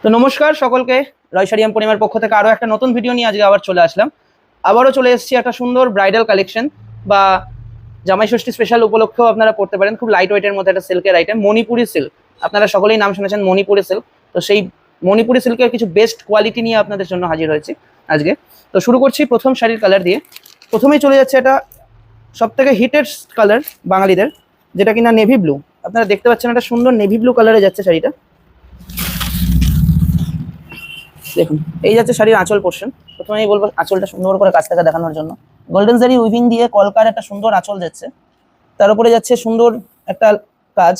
তো নমস্কার সকলকে, রয়শাড়ি পূর্ণিমার পক্ষ থেকে আরও একটা নতুন ভিডিও নিয়ে আজকে আবার চলে আসলাম। আবারও চলে এসেছি একটা সুন্দর ব্রাইডাল কালেকশন বা জামাই ষষ্ঠী স্পেশাল উপলক্ষেও আপনারা পড়তে পারেন। খুব লাইট ওয়েটের মধ্যে একটা সিল্কের আইটেম, মণিপুরি সিল্ক। আপনারা সকলেই নাম শুনেছেন মণিপুরি সিল্ক। তো সেই মণিপুরি সিল্কের কিছু বেস্ট কোয়ালিটি নিয়ে আপনাদের জন্য হাজির হয়েছি আজকে। তো শুরু করছি প্রথম শাড়ির কালার দিয়ে। প্রথমেই চলে যাচ্ছে এটা সব থেকে হিটেড কালার বাঙালিদের, যেটা কিনা নেভি ব্লু। আপনারা দেখতে পাচ্ছেন একটা সুন্দর নেভি ব্লু কালারে যাচ্ছে শাড়িটা। দেখুন, এই যাচ্ছে শাড়ির আঁচল পোর্শন। প্রথমেই বলবো আঁচলটা সুন্দর করে কাছ থেকে দেখানোর জন্য। গোল্ডেন জারি উইভিং দিয়ে কলকার একটা সুন্দর আঁচল যাচ্ছে, তার উপরে যাচ্ছে সুন্দর একটা কাজ।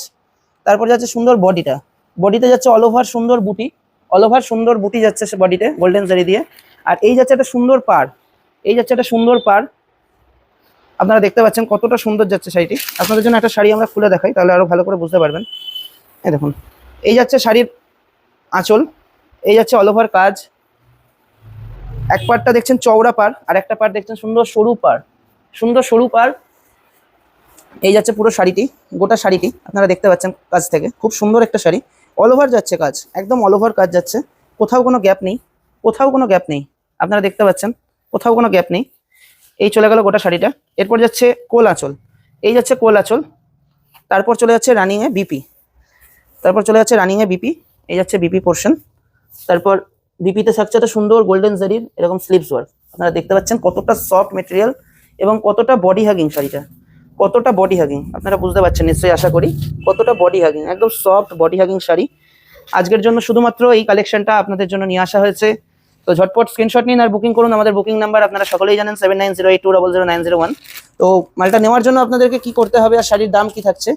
তারপরে যাচ্ছে সুন্দর বডিটা, বডিতে যাচ্ছে অল ওভার সুন্দর বুটি, অল ওভার সুন্দর বুটি যাচ্ছে সে বডিতে গোল্ডেন জারি দিয়ে। আর এই যাচ্ছে একটা সুন্দর পাড়, এই যাচ্ছে একটা সুন্দর পাড়। আপনারা দেখতে পাচ্ছেন কতটা সুন্দর যাচ্ছে শাড়িটি। আপনাদের জন্য একটা শাড়ি আমরা খুলে দেখাই, তাহলে আরো ভালো করে বুঝতে পারবেন। এই দেখুন, এই যাচ্ছে শাড়ির আঁচল, এই যাচ্ছে অল ওভার কাজ। এক পাড়টা দেখছেন চওড়া পাড়, আর একটা পাড় দেখছেন সুন্দর সরু পাড়, সুন্দর সরু পাড়। এই যাচ্ছে পুরো শাড়িটি, গোটা শাড়িটি আপনারা দেখতে পাচ্ছেন কাজ থেকে। খুব সুন্দর একটা শাড়ি, অল ওভার যাচ্ছে কাজ, একদম অল ওভার কাজ যাচ্ছে। কোথাও কোনো গ্যাপ নেই, কোথাও কোনো গ্যাপ নেই। আপনারা দেখতে পাচ্ছেন কোথাও কোনো গ্যাপ নেই। এই চলে গেল গোটা শাড়িটা। এরপর যাচ্ছে কোল আঁচল, এই যাচ্ছে কোল আঁচল। তারপর চলে যাচ্ছে রানিংয়ে বিপি, তারপর চলে যাচ্ছে রানিংয়ে বিপি, এই যাচ্ছে বিপি পোর্শন। তারপর বিপিতে থাকছে একটা সুন্দর গোল্ডেন জারির এরকম স্লিভস ওয়ার্ক। আপনারা দেখতে পাচ্ছেন কতটা সফট মেটেরিয়াল এবং কতটা বডি হাগিং শাড়িটা, কতটা বডি হাগিং আপনারা বুঝতে পারছেন নিশ্চয়ই, আশা করি। কতটা বডি হাগিং, একদম সফট বডি হাগিং শাড়ি। আজকের জন্য শুধুমাত্র এই কালেকশনটা আপনাদের জন্য নিয়ে আসা হয়েছে। তো ঝটপট স্ক্রিনশট নিন আর বুকিং করুন। আমাদের বুকিং নাম্বার আপনারা সকলেই জানেন 7908200901। তো মালটা নেওয়ার জন্য আপনাদেরকে কি করতে হবে আর শাড়ির দাম কি থাকছে,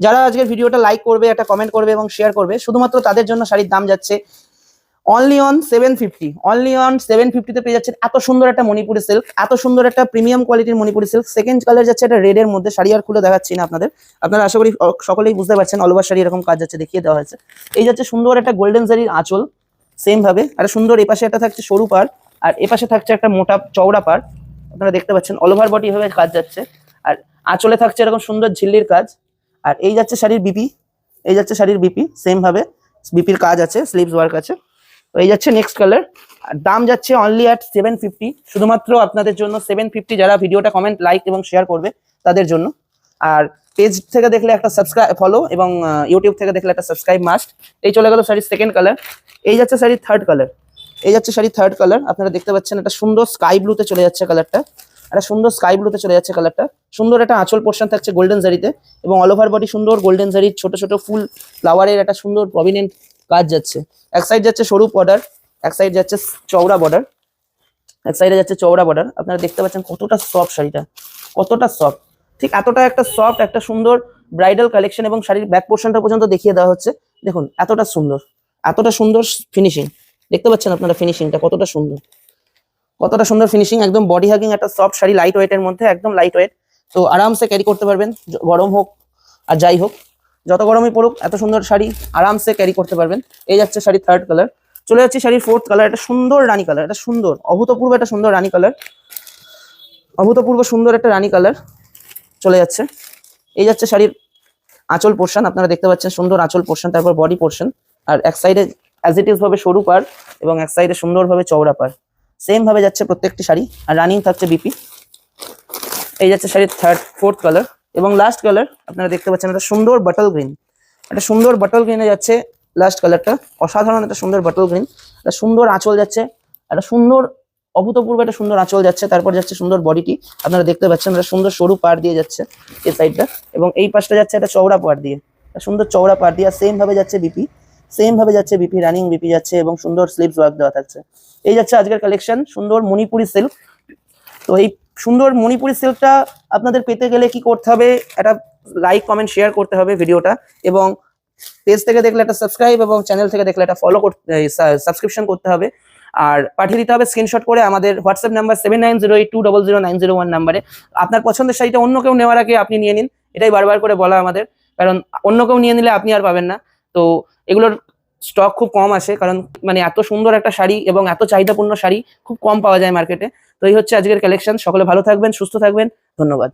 যারা আজকের ভিডিওটা লাইক করবে, একটা কমেন্ট করবে এবং শেয়ার করবে, শুধুমাত্র তাদের জন্য শাড়ির দাম যাচ্ছে অনলি অন 750। অনলি অন 750-তে পেয়ে যাচ্ছেন এত সুন্দর একটা মণিপুরি সিল্ক, এত সুন্দর একটা প্রিমিয়াম কোয়ালিটির মণিপুরি সিল্ক। সেকেন্ড কালার যাচ্ছে এটা রেডের মধ্যে। শাড়ি আর খুলে দেখাচ্ছি না আপনাদের, আপনারা আশা করি সকলেই বুঝতে পারছেন অল ওভার শাড়ি এরকম কাজ যাচ্ছে, দেখিয়ে দেওয়া হয়েছে। এই যাচ্ছে সুন্দর একটা গোল্ডেন জারির আঁচল, সেম ভাবে একটা সুন্দর। এপাশে একটা থাকছে সরু পাড়, আর এপাশে থাকছে একটা মোটা চওড়া পাড়। আপনারা দেখতে পাচ্ছেন অল ওভার বডি ভাবে কাজ যাচ্ছে, আর আঁচলে থাকছে এরকম সুন্দর ঝিল্লির কাজ। আর এই যাচ্ছে শাড়ির বিপি, এই যাচ্ছে শাড়ির বিপি, সেম ভাবে বিপির কাজ আছে, স্লিভস ওয়ার্ক আছে। তো এই যাচ্ছে নেক্সট কালার, আর দাম যাচ্ছে অনলি অ্যাট 750, শুধুমাত্র আপনাদের জন্য 750, যারা ভিডিওটা কমেন্ট লাইক এবং শেয়ার করবে তাদের জন্য। আর পেজ থেকে দেখলে একটা সাবস্ক্রাইব ফলো, এবং ইউটিউব থেকে দেখলে একটা সাবস্ক্রাইব মাস্ট। এই চলে গেল শাড়ির সেকেন্ড কালার। এই যাচ্ছে শাড়ির থার্ড কালার, এই যাচ্ছে শাড়ির থার্ড কালার। আপনারা দেখতে পাচ্ছেন একটা সুন্দর স্কাই ব্লুতে চলে যাচ্ছে কালারটা, একটা সুন্দর স্কাই ব্লুতে চলে যাচ্ছে কালারটা। সুন্দর একটা আঁচল পোর্শন থাকছে গোল্ডেন জারিতে, এবং অল ওভার বডি সুন্দর গোল্ডেন জারির ছোট ছোট ফুল ফ্লাওয়ারের একটা সুন্দর প্রমিনেন্ট কাজ যাচ্ছে। এক সাইড যাচ্ছে সরু বর্ডার, এক সাইড যাচ্ছে চওড়া বর্ডার, এক সাইডে যাচ্ছে চওড়া বর্ডার। আপনারা দেখতে পাচ্ছেন কতটা সফট শাড়িটা, কতটা সফট। ঠিক এতটা একটা সফট, একটা সুন্দর ব্রাইডাল কালেকশন, এবং শাড়ির ব্যাক পোর্শনটা পর্যন্ত দেখিয়ে দেওয়া হচ্ছে। দেখুন এতটা সুন্দর, এতটা সুন্দর ফিনিশিং। দেখতে পাচ্ছেন আপনারা ফিনিশিংটা কতটা সুন্দর, কতটা সুন্দর ফিনিশিং। একদম বডি হাগিং একটা সফট শাড়ি, লাইট ওয়েটের মধ্যে, একদম লাইট ওয়েট। তো আরামসে ক্যারি করতে পারবেন, গরম হোক আর যাই হোক, যত গরমই পড়ুক এত সুন্দর শাড়ি আরামসে ক্যারি করতে পারবেন। এই যাচ্ছে শাড়ির থার্ড কালার। চলে যাচ্ছে শাড়ির ফোর্থ কালার, একটা সুন্দর রানী কালার, একটা সুন্দর অভূতপূর্ব একটা সুন্দর রানী কালার, অভূতপূর্ব সুন্দর একটা রানী কালার চলে যাচ্ছে। এই যাচ্ছে শাড়ির আঁচল পোর্শন, আপনারা দেখতে পাচ্ছেন সুন্দর আঁচল পোর্শন, তারপর বডি পোর্শন। আর এক সাইডে অ্যাজ ইট ইজ ভাবে সরু পাড়, এবং এক সাইডে সুন্দরভাবে চওড়া পাড়, সেম ভাবে যাচ্ছে প্রত্যেকটি শাড়ি। আর রানিং থাকছে বিপি। এই যাচ্ছে শাড়ির ফোর্থ কালার, এবং লাস্ট কালার আপনারা দেখতে পাচ্ছেন একটা সুন্দর বাটল গ্রিন, একটা সুন্দর বাটল গ্রিনে যাচ্ছে লাস্ট কালারটা। অসাধারণ একটা সুন্দর বাটল গ্রিন, একটা সুন্দর আঁচল যাচ্ছে, একটা সুন্দর অভূতপূর্ব একটা সুন্দর আঁচল যাচ্ছে। তারপর যাচ্ছে সুন্দর বডিটি, আপনারা দেখতে পাচ্ছেন একটা সুন্দর সরু পাড় দিয়ে যাচ্ছে এই সাইডটা, এবং এই পাশটা যাচ্ছে একটা চওড়া পাড় দিয়ে, একটা সুন্দর চওড়া পাড় দিয়ে। সেম ভাবে যাচ্ছে বিপি, সেম ভাবে যাচ্ছে বিপি, রানিং বিপি যাচ্ছে, এবং সুন্দর স্লিভস ওয়ার্ক দেওয়া থাকছে। এই যাচ্ছে আজকের কালেকশন, সুন্দর মণিপুরি সিল্ক। তো এই সুন্দর মণিপুরি সিল্কটা আপনাদের পেতে গেলে কি করতে হবে, একটা লাইক কমেন্ট শেয়ার করতে হবে ভিডিওটা, এবং পেজ থেকে দেখলে একটা সাবস্ক্রাইব, এবং চ্যানেল থেকে দেখলে একটা ফলো করতে, সাবস্ক্রিপশন করতে হবে। আর পাঠিয়ে দিতে হবে স্ক্রিনশট করে আমাদের হোয়াটসঅ্যাপ নাম্বার 7908200901 নাম্বারে। আপনার পছন্দের শাড়িটা অন্য কেউ নেওয়ার আগে আপনি নিয়ে নিন, এটাই বারবার করে বলা আমাদের, কারণ অন্য কেউ নিয়ে নিলে আপনি আর পাবেন না। তো এগুলোর স্টক খুব কম আসে, কারণ মানে এত সুন্দর একটা শাড়ি এবং এত চাহিদাপূর্ণ শাড়ি খুব কম পাওয়া যায় মার্কেটে। তো এই হচ্ছে আজকের কালেকশন। সকলে ভালো থাকবেন, সুস্থ থাকবেন, ধন্যবাদ।